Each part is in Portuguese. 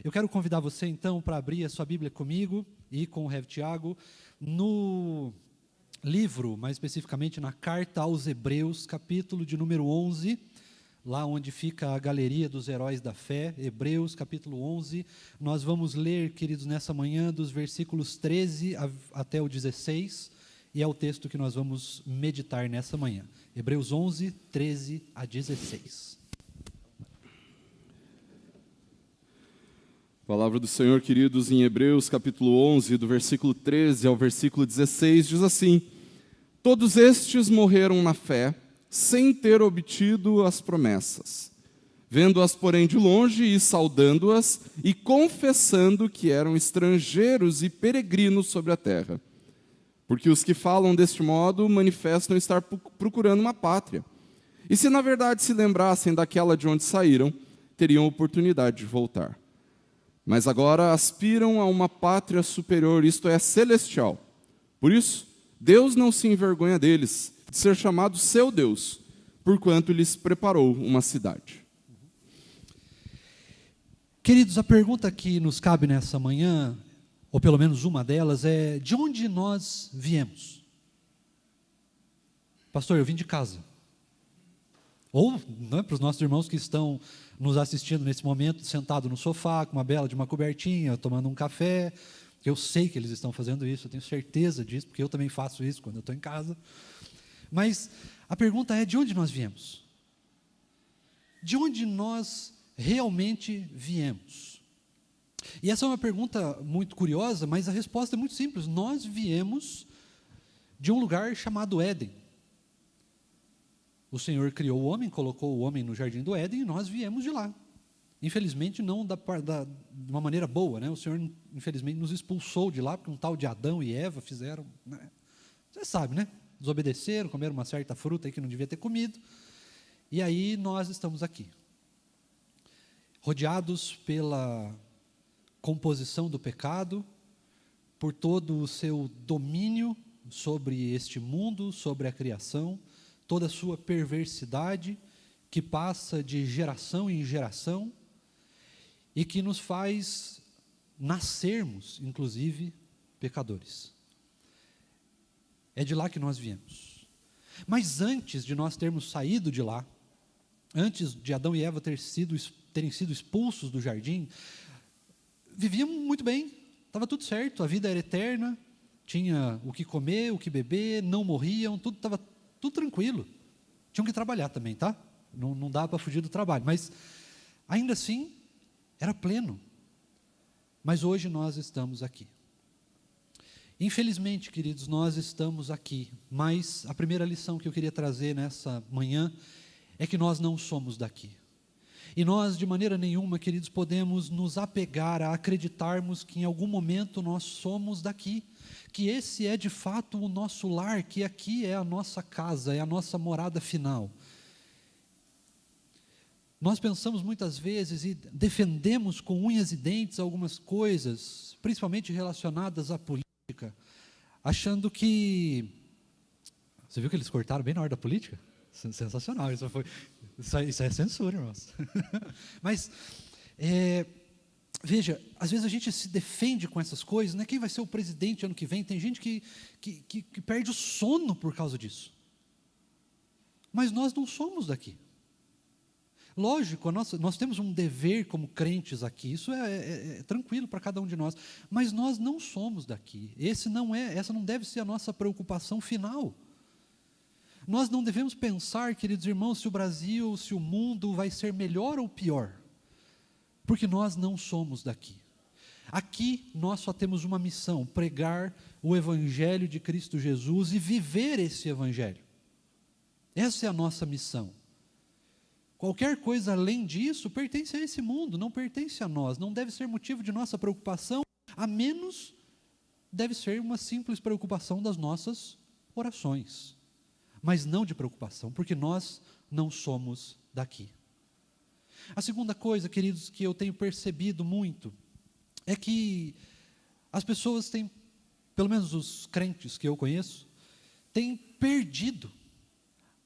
Eu quero convidar você, então, para abrir a sua Bíblia comigo e com o Rev Tiago, no livro, mais especificamente na Carta aos Hebreus, capítulo de número 11, lá onde fica a galeria dos heróis da fé, Hebreus, capítulo 11. Nós vamos ler, queridos, nessa manhã, dos versículos 13 até o 16, e é o texto que nós vamos meditar nessa manhã. Hebreus 11, 13 a 16. Palavra do Senhor, queridos, em Hebreus, capítulo 11, do versículo 13 ao versículo 16, diz assim: Todos estes morreram na fé, sem ter obtido as promessas, vendo-as, porém, de longe e saudando-as, e confessando que eram estrangeiros e peregrinos sobre a terra. Porque os que falam deste modo manifestam estar procurando uma pátria. E se na verdade se lembrassem daquela de onde saíram, teriam oportunidade de voltar. Mas agora aspiram a uma pátria superior, isto é, celestial. Por isso, Deus não se envergonha deles, de ser chamado seu Deus, porquanto lhes preparou uma cidade. Queridos, a pergunta que nos cabe nessa manhã, ou pelo menos uma delas, é: de onde nós viemos? Pastor, eu vim de casa. Ou, não é, para os nossos irmãos que estão nos assistindo nesse momento, sentado no sofá, com uma bela de uma cobertinha, tomando um café. Eu sei que eles estão fazendo isso, eu tenho certeza disso, porque eu também faço isso quando eu estou em casa. Mas a pergunta é: de onde nós viemos? De onde nós realmente viemos? E essa é uma pergunta muito curiosa, mas a resposta é muito simples. Nós viemos de um lugar chamado Éden. O Senhor criou o homem, colocou o homem no jardim do Éden, e nós viemos de lá. Infelizmente, não de uma maneira boa, né? O Senhor, infelizmente, nos expulsou de lá, porque um tal de Adão e Eva fizeram, né? Você sabe, né? Desobedeceram, comeram uma certa fruta aí que não devia ter comido, e aí nós estamos aqui, rodeados pela composição do pecado, por todo o seu domínio sobre este mundo, sobre a criação, toda a sua perversidade, que passa de geração em geração, e que nos faz nascermos, inclusive, pecadores. É de lá que nós viemos. Mas antes de nós termos saído de lá, antes de Adão e Eva terem sido expulsos do jardim, vivíamos muito bem, estava tudo certo, a vida era eterna, tinha o que comer, o que beber, não morriam, tudo estava tudo tranquilo. Tinham que trabalhar também, tá? Não dá para fugir do trabalho, mas ainda assim era pleno. Mas hoje nós estamos aqui. Infelizmente, queridos, nós estamos aqui, mas a primeira lição que eu queria trazer nessa manhã é que nós não somos daqui. E nós, de maneira nenhuma, queridos, podemos nos apegar a acreditarmos que em algum momento nós somos daqui, que esse é de fato o nosso lar, que aqui é a nossa casa, é a nossa morada final. Nós pensamos muitas vezes e defendemos com unhas e dentes algumas coisas, principalmente relacionadas à política, achando que... Você viu que eles cortaram bem na hora da política? Sensacional, isso é censura, irmãos. Mas, veja, às vezes a gente se defende com essas coisas, né? Quem vai ser o presidente ano que vem? Tem gente que perde o sono por causa disso. Mas nós não somos daqui. Lógico, nós temos um dever como crentes aqui, isso é tranquilo para cada um de nós, mas nós não somos daqui. Essa não deve ser a nossa preocupação final. Nós não devemos pensar, queridos irmãos, se o Brasil, se o mundo vai ser melhor ou pior, porque nós não somos daqui. Aqui nós só temos uma missão: pregar o Evangelho de Cristo Jesus e viver esse Evangelho. Essa é a nossa missão. Qualquer coisa além disso pertence a esse mundo, não pertence a nós, não deve ser motivo de nossa preocupação, a menos deve ser uma simples preocupação das nossas orações, mas não de preocupação, porque nós não somos daqui. A segunda coisa, queridos, que eu tenho percebido muito, é que as pessoas têm, pelo menos os crentes que eu conheço, têm perdido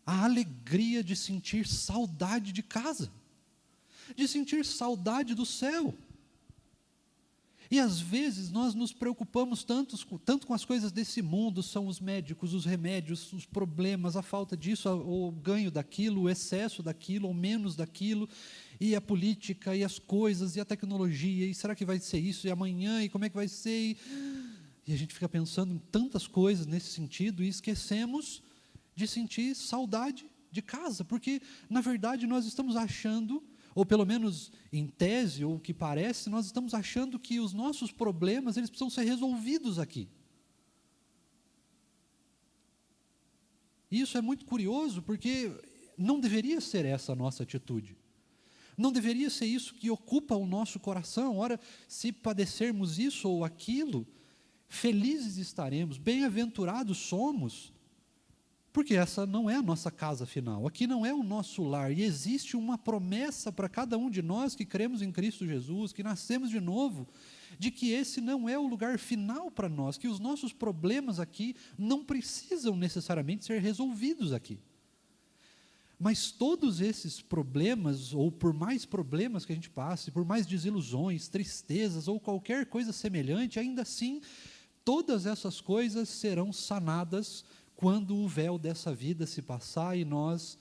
a alegria de sentir saudade de casa, de sentir saudade do céu. E às vezes nós nos preocupamos tanto com as coisas desse mundo, são os médicos, os remédios, os problemas, a falta disso, o ganho daquilo, o excesso daquilo, ou menos daquilo, e a política, e as coisas, e a tecnologia, e será que vai ser isso, e amanhã, e como é que vai ser? E a gente fica pensando em tantas coisas nesse sentido, e esquecemos de sentir saudade de casa, porque, na verdade, nós estamos achando, ou pelo menos em tese, ou o que parece, nós estamos achando que os nossos problemas, eles precisam ser resolvidos aqui. E isso é muito curioso, porque não deveria ser essa a nossa atitude. Não deveria ser isso que ocupa o nosso coração. Ora, se padecermos isso ou aquilo, felizes estaremos, bem-aventurados somos, porque essa não é a nossa casa final, aqui não é o nosso lar, e existe uma promessa para cada um de nós que cremos em Cristo Jesus, que nascemos de novo, de que esse não é o lugar final para nós, que os nossos problemas aqui não precisam necessariamente ser resolvidos aqui. Mas todos esses problemas, ou por mais problemas que a gente passe, por mais desilusões, tristezas, ou qualquer coisa semelhante, ainda assim, todas essas coisas serão sanadas quando o véu dessa vida se passar e nós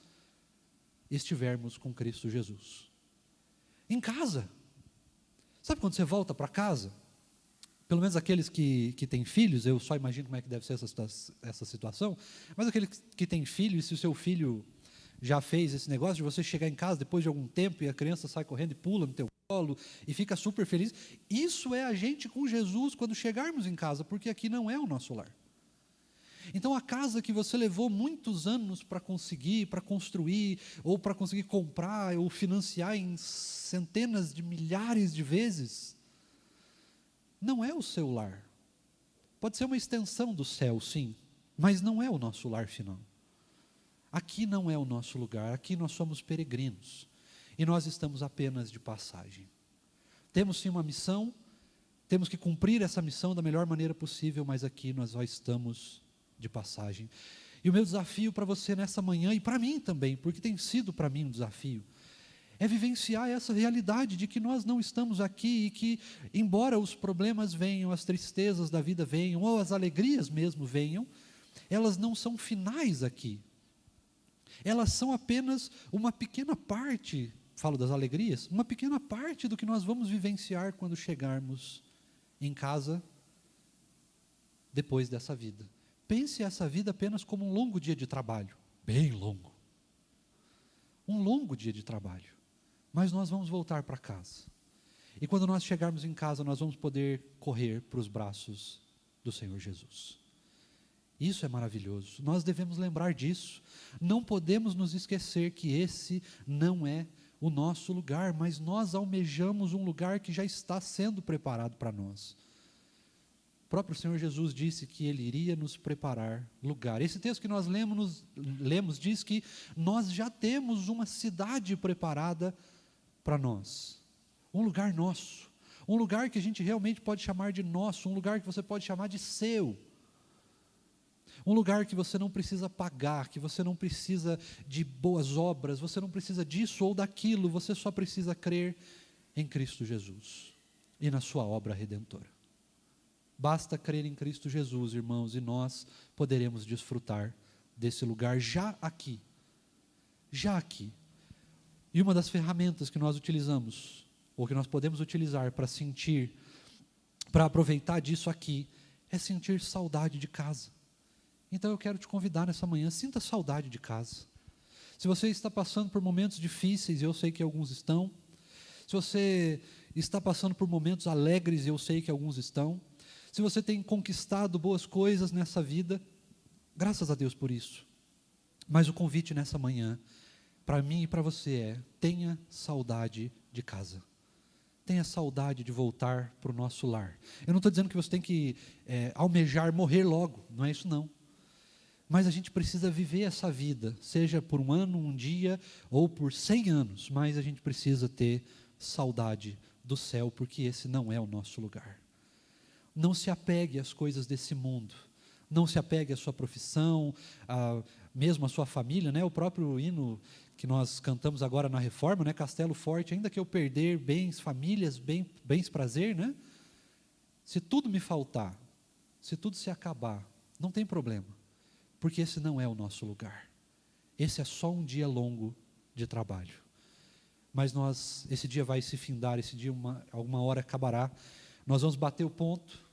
estivermos com Cristo Jesus. Em casa. Sabe quando você volta para casa? Pelo menos aqueles que têm filhos, eu só imagino como é que deve ser essa situação, mas aqueles que têm filho, e se o seu filho já fez esse negócio de você chegar em casa depois de algum tempo e a criança sai correndo e pula no teu colo e fica super feliz, isso é a gente com Jesus quando chegarmos em casa, porque aqui não é o nosso lar. Então a casa que você levou muitos anos para conseguir, para construir, ou para conseguir comprar, ou financiar em centenas de milhares de vezes, não é o seu lar. Pode ser uma extensão do céu, sim, mas não é o nosso lar final. Aqui não é o nosso lugar, aqui nós somos peregrinos, e nós estamos apenas de passagem. Temos sim uma missão, temos que cumprir essa missão da melhor maneira possível, mas aqui nós só estamos de passagem. E o meu desafio para você nessa manhã, e para mim também, porque tem sido para mim um desafio, é vivenciar essa realidade de que nós não estamos aqui e que, embora os problemas venham, as tristezas da vida venham, ou as alegrias mesmo venham, elas não são finais aqui. Elas são apenas uma pequena parte, falo das alegrias, uma pequena parte do que nós vamos vivenciar quando chegarmos em casa depois dessa vida. Pense essa vida apenas como um longo dia de trabalho, bem longo. Um longo dia de trabalho. Mas nós vamos voltar para casa. E quando nós chegarmos em casa, nós vamos poder correr para os braços do Senhor Jesus. Isso é maravilhoso. Nós devemos lembrar disso. Não podemos nos esquecer que esse não é o nosso lugar, mas nós almejamos um lugar que já está sendo preparado para nós. O próprio Senhor Jesus disse que Ele iria nos preparar lugar. Esse texto que nós lemos diz que nós já temos uma cidade preparada para nós. Um lugar nosso. Um lugar que a gente realmente pode chamar de nosso. Um lugar que você pode chamar de seu. Um lugar que você não precisa pagar, que você não precisa de boas obras, você não precisa disso ou daquilo, você só precisa crer em Cristo Jesus e na sua obra redentora. Basta crer em Cristo Jesus, irmãos, e nós poderemos desfrutar desse lugar já aqui. Já aqui. E uma das ferramentas que nós utilizamos, ou que nós podemos utilizar para sentir, para aproveitar disso aqui, é sentir saudade de casa. Então eu quero te convidar nessa manhã, sinta saudade de casa. Se você está passando por momentos difíceis, e eu sei que alguns estão, se você está passando por momentos alegres, e eu sei que alguns estão, se você tem conquistado boas coisas nessa vida, graças a Deus por isso. Mas o convite nessa manhã, para mim e para você é, tenha saudade de casa. Tenha saudade de voltar para o nosso lar. Eu não estou dizendo que você tem que almejar morrer logo, não é isso não. Mas a gente precisa viver essa vida, seja por um ano, um dia, ou por 100 anos, mas a gente precisa ter saudade do céu, porque esse não é o nosso lugar. Não se apegue às coisas desse mundo, não se apegue à sua profissão, mesmo à sua família, né? O próprio hino que nós cantamos agora na Reforma, né? Castelo forte, ainda que eu perder bens, famílias, bens prazer, né? Se tudo me faltar, se tudo se acabar, não tem problema, porque esse não é o nosso lugar. Esse é só um dia longo de trabalho. Mas esse dia vai se findar, esse dia alguma hora acabará, nós vamos bater o ponto,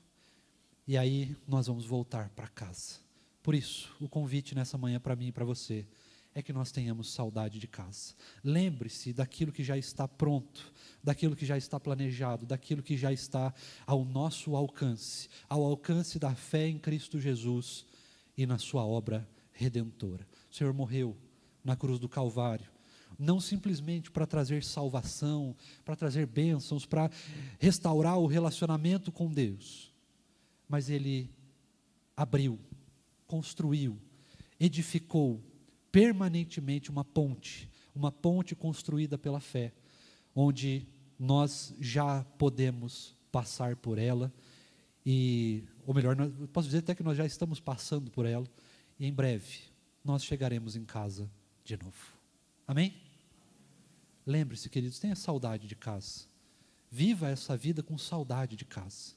e aí nós vamos voltar para casa. Por isso, o convite nessa manhã para mim e para você, é que nós tenhamos saudade de casa. Lembre-se daquilo que já está pronto, daquilo que já está planejado, daquilo que já está ao nosso alcance, ao alcance da fé em Cristo Jesus e na sua obra redentora. O Senhor morreu na cruz do Calvário, não simplesmente para trazer salvação, para trazer bênçãos, para restaurar o relacionamento com Deus, mas Ele abriu, construiu, edificou permanentemente uma ponte construída pela fé, onde nós já podemos passar por ela, ou melhor, posso dizer até que nós já estamos passando por ela, e em breve nós chegaremos em casa de novo. Amém? Lembre-se, queridos, tenha saudade de casa, viva essa vida com saudade de casa,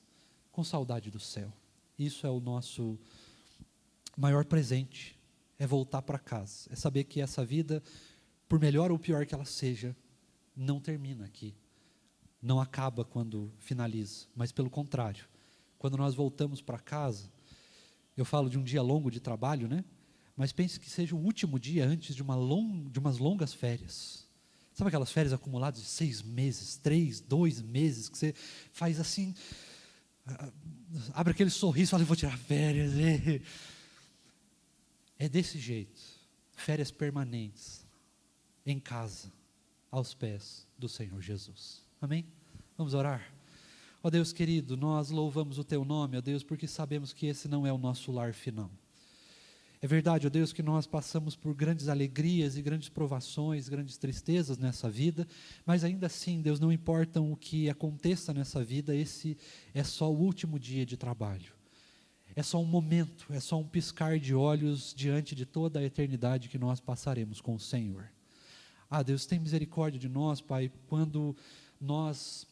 com saudade do céu. Isso é o nosso maior presente, é voltar para casa, é saber que essa vida, por melhor ou pior que ela seja, não termina aqui, não acaba quando finaliza, mas pelo contrário, quando nós voltamos para casa, eu falo de um dia longo de trabalho, né? Mas pense que seja o último dia antes de umas longas férias. Sabe aquelas férias acumuladas de 6 meses, 3, 2 meses, que você faz assim, abre aquele sorriso e fala, eu vou tirar férias. É desse jeito, férias permanentes, em casa, aos pés do Senhor Jesus. Amém? Vamos orar? Ó Deus querido, nós louvamos o Teu nome, ó Deus, porque sabemos que esse não é o nosso lar final. É verdade, ó Deus, que nós passamos por grandes alegrias e grandes provações, grandes tristezas nessa vida, mas ainda assim, Deus, não importa o que aconteça nessa vida, esse é só o último dia de trabalho. É só um momento, é só um piscar de olhos diante de toda a eternidade que nós passaremos com o Senhor. Ah, Deus, tem misericórdia de nós, Pai, quando nós,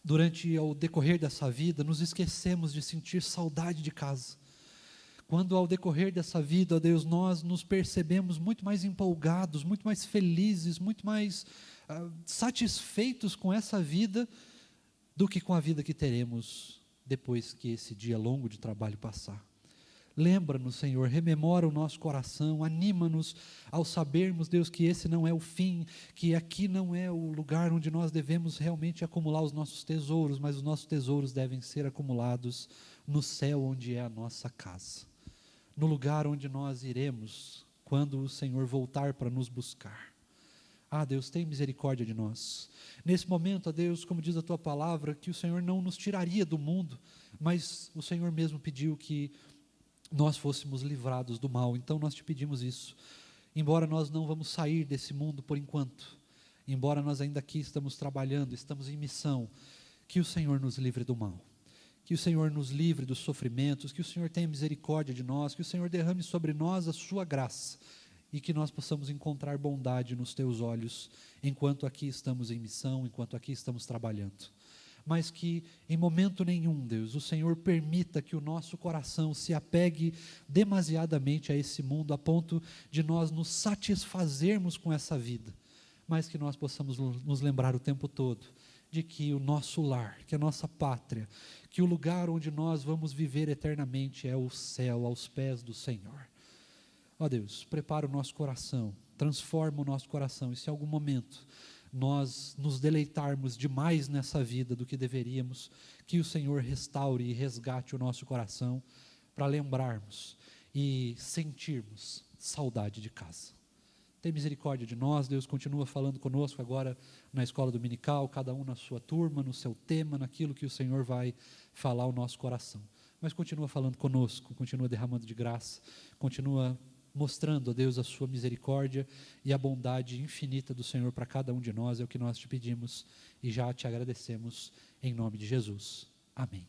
durante o decorrer dessa vida, nos esquecemos de sentir saudade de casa. Quando ao decorrer dessa vida, ó Deus, nós nos percebemos muito mais empolgados, muito mais felizes, muito mais satisfeitos com essa vida do que com a vida que teremos depois que esse dia longo de trabalho passar. Lembra-nos, Senhor, rememora o nosso coração, anima-nos ao sabermos, Deus, que esse não é o fim, que aqui não é o lugar onde nós devemos realmente acumular os nossos tesouros, mas os nossos tesouros devem ser acumulados no céu, onde é a nossa casa, no lugar onde nós iremos quando o Senhor voltar para nos buscar. Ah, Deus, tem misericórdia de nós. Nesse momento, ó Deus, como diz a Tua palavra, que o Senhor não nos tiraria do mundo, mas o Senhor mesmo pediu que nós fôssemos livrados do mal. Então nós Te pedimos isso. Embora nós não vamos sair desse mundo por enquanto, embora nós ainda aqui estamos trabalhando, estamos em missão, que o Senhor nos livre do mal. Que o Senhor nos livre dos sofrimentos, que o Senhor tenha misericórdia de nós, que o Senhor derrame sobre nós a Sua graça, e que nós possamos encontrar bondade nos Teus olhos, enquanto aqui estamos em missão, enquanto aqui estamos trabalhando. Mas que em momento nenhum, Deus, o Senhor permita que o nosso coração se apegue demasiadamente a esse mundo, a ponto de nós nos satisfazermos com essa vida, mas que nós possamos nos lembrar o tempo todo de que o nosso lar, que a nossa pátria, que o lugar onde nós vamos viver eternamente é o céu, aos pés do Senhor. Ó Deus, prepara o nosso coração, transforma o nosso coração, e se em algum momento nós nos deleitarmos demais nessa vida do que deveríamos, que o Senhor restaure e resgate o nosso coração, para lembrarmos e sentirmos saudade de casa. Tem misericórdia de nós, Deus, continua falando conosco agora na escola dominical, cada um na sua turma, no seu tema, naquilo que o Senhor vai falar ao nosso coração. Mas continua falando conosco, continua derramando de graça, continua mostrando, ó Deus, a Sua misericórdia e a bondade infinita do Senhor para cada um de nós. É o que nós Te pedimos e já Te agradecemos em nome de Jesus. Amém.